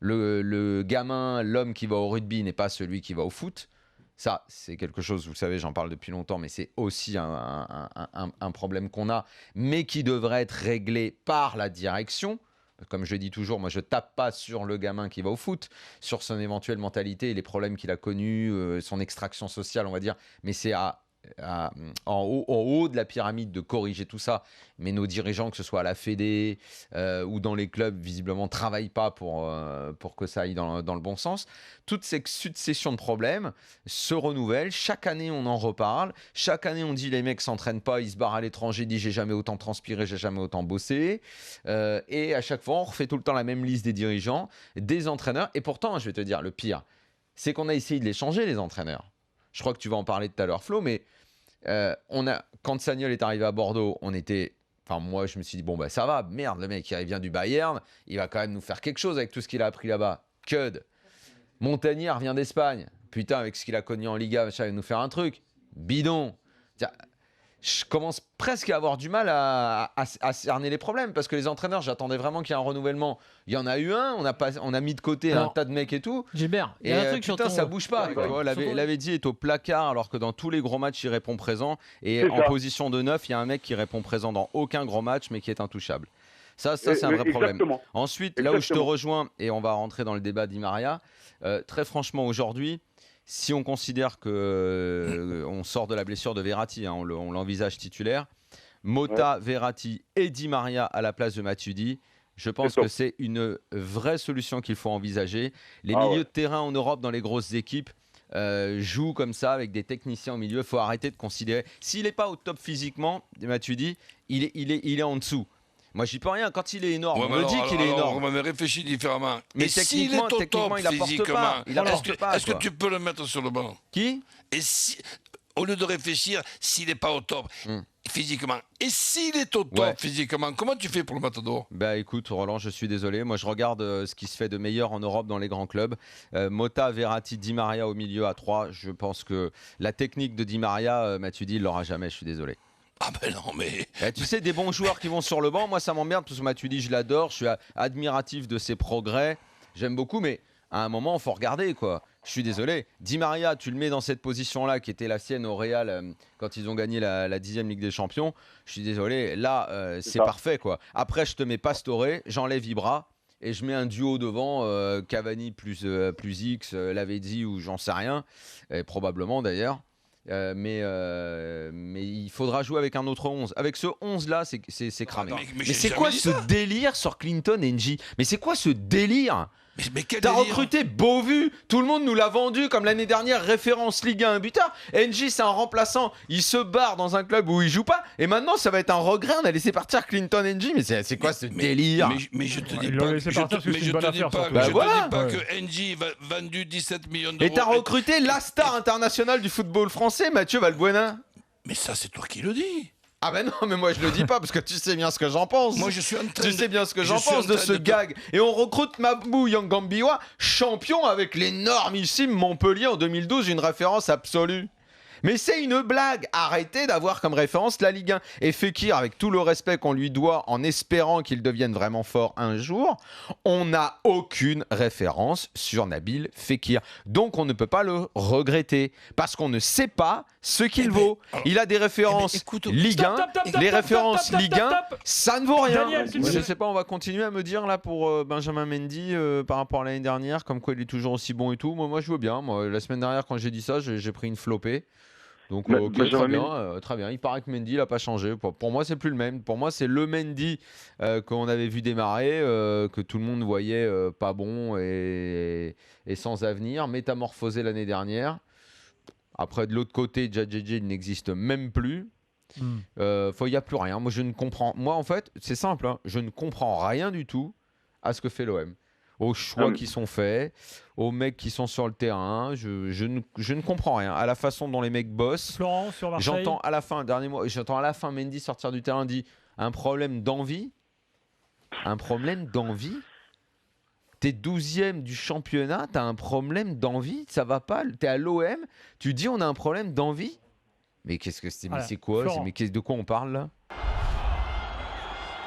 Le gamin, l'homme qui va au rugby n'est pas celui qui va au foot. Ça, c'est quelque chose, vous savez, j'en parle depuis longtemps, mais c'est aussi un problème qu'on a, mais qui devrait être réglé par la direction. Comme je dis toujours, moi, je tape pas sur le gamin qui va au foot, sur son éventuelle mentalité et les problèmes qu'il a connus, son extraction sociale, on va dire. Mais c'est en haut de la pyramide de corriger tout ça. Mais nos dirigeants, que ce soit à la Fédé ou dans les clubs, visiblement, ne travaillent pas pour que ça aille dans le bon sens. Toute cette succession de problèmes se renouvelle. Chaque année, on en reparle. Chaque année, on dit les mecs s'entraînent pas, ils se barrent à l'étranger, disent j'ai jamais autant transpiré, j'ai jamais autant bossé. Et à chaque fois, on refait tout le temps la même liste des dirigeants, des entraîneurs. Et pourtant, je vais te dire, le pire, c'est qu'on a essayé de les changer, les entraîneurs. Je crois que tu vas en parler tout à l'heure, Flo, mais quand Sagnol est arrivé à Bordeaux, moi, je me suis dit, bon, bah ça va, merde, le mec, il vient du Bayern, il va quand même nous faire quelque chose avec tout ce qu'il a appris là-bas. Cud. Montagnier vient d'Espagne. Putain, avec ce qu'il a connu en Liga, il va nous faire un truc. Bidon. Je commence presque à avoir du mal à cerner les problèmes parce que les entraîneurs, j'attendais vraiment qu'il y ait un renouvellement. Il y en a eu un, on a mis de côté un tas de mecs et tout. Gilbert, il y a un truc putain, ça bouge pas. L'avait est au placard alors que dans tous les gros matchs, il répond présent. Et en position de 9, il y a un mec qui répond présent dans aucun grand match mais qui est intouchable. Ça c'est un vrai problème. Ensuite, là où je te rejoins, et on va rentrer dans le débat Di Maria, très franchement, aujourd'hui, si on considère qu'on sort de la blessure de Verratti, on l'envisage titulaire, Mota, Verratti et Di Maria à la place de Matuidi, je pense que c'est une vraie solution qu'il faut envisager. Les milieux de terrain en Europe, dans les grosses équipes, jouent comme ça avec des techniciens au milieu. Il faut arrêter de considérer. S'il n'est pas au top physiquement, Matuidi, il est en dessous. Moi, j'y peux rien. Quand il est énorme, on me dit qu'il est énorme. On m'a réfléchi différemment. Mais techniquement, il apporte pas. Est-ce que tu peux le mettre sur le banc? Qui? Et si, au lieu de réfléchir, s'il n'est pas au top physiquement, et s'il est au top physiquement, comment tu fais pour le mettre dehors? Bah écoute, Roland, je suis désolé. Moi, je regarde ce qui se fait de meilleur en Europe dans les grands clubs. Mota, Verratti, Di Maria au milieu à 3. Je pense que la technique de Di Maria, Matuidi, il l'aura jamais. Je suis désolé. Ah ben non, mais... Tu sais, des bons joueurs qui vont sur le banc, moi ça m'emmerde parce que Matuidi, je l'adore, je suis admiratif de ses progrès, j'aime beaucoup, mais à un moment, il faut regarder, quoi. Je suis désolé. Di Maria, tu le mets dans cette position-là qui était la sienne au Real quand ils ont gagné la 10e Ligue des Champions. Je suis désolé, là, c'est parfait, quoi. Après, je te mets Pastore, j'enlève Ibra et je mets un duo devant, Cavani plus X, Lavezzi ou j'en sais rien, et probablement d'ailleurs. Mais il faudra jouer avec un autre 11. Avec ce 11-là, c'est cramé. Mais c'est quoi ce délire sur Clinton NG? Mais c'est quoi ce délire? T'as recruté Beauvu, tout le monde nous l'a vendu comme l'année dernière, référence Ligue 1 buteur. NG, c'est un remplaçant, il se barre dans un club où il joue pas, et maintenant ça va être un regret, on a laissé partir Clinton NG, mais c'est quoi ce délire? Mais je te dis pas que NG va vendu 17 millions d'euros. Et t'as recruté la star internationale du football français, Mathieu Valbuena. Mais ça, c'est toi qui le dis. Ah ben non, mais moi je le dis pas parce que tu sais bien ce que j'en pense. Moi je suis en train Tu sais bien ce que j'en pense de ce gag. Et on recrute Mabou Yangambiwa, champion avec l'énormissime Montpellier en 2012, une référence absolue. Mais c'est une blague. Arrêtez d'avoir comme référence la Ligue 1. Et Fekir, avec tout le respect qu'on lui doit en espérant qu'il devienne vraiment fort un jour, on n'a aucune référence sur Nabil Fekir. Donc on ne peut pas le regretter parce qu'on ne sait pas ce qu'il vaut. Il a des références Ligue 1. Les références Ligue 1, ça ne vaut rien. Je ne sais pas, on va continuer à me dire là pour Benjamin Mendy par rapport à l'année dernière, comme quoi il est toujours aussi bon et tout. Moi je veux bien. Moi, la semaine dernière, quand j'ai dit ça, j'ai pris une flopée. Donc très bien. Il paraît que Mendy n'a pas changé. Pour moi, c'est plus le même. Pour moi, c'est le Mendy qu'on avait vu démarrer, que tout le monde voyait pas bon et sans avenir, métamorphosé l'année dernière. Après, de l'autre côté, Djadjedje, il n'existe même plus. Il n'y a plus rien. Moi, je ne comprends. Moi, en fait, c'est simple. Hein, je ne comprends rien du tout à ce que fait l'OM. Aux choix qui sont faits, aux mecs qui sont sur le terrain, je ne comprends rien. À la façon dont les mecs bossent. Florent, sur Marseille. J'entends à la fin Mendy sortir du terrain, dit un problème d'envie. Un problème d'envie. T'es 12e du championnat, t'as un problème d'envie, ça va pas. T'es à l'OM, tu dis on a un problème d'envie. Mais qu'est-ce que c'est? Mais c'est quoi? Mais de quoi on parle là?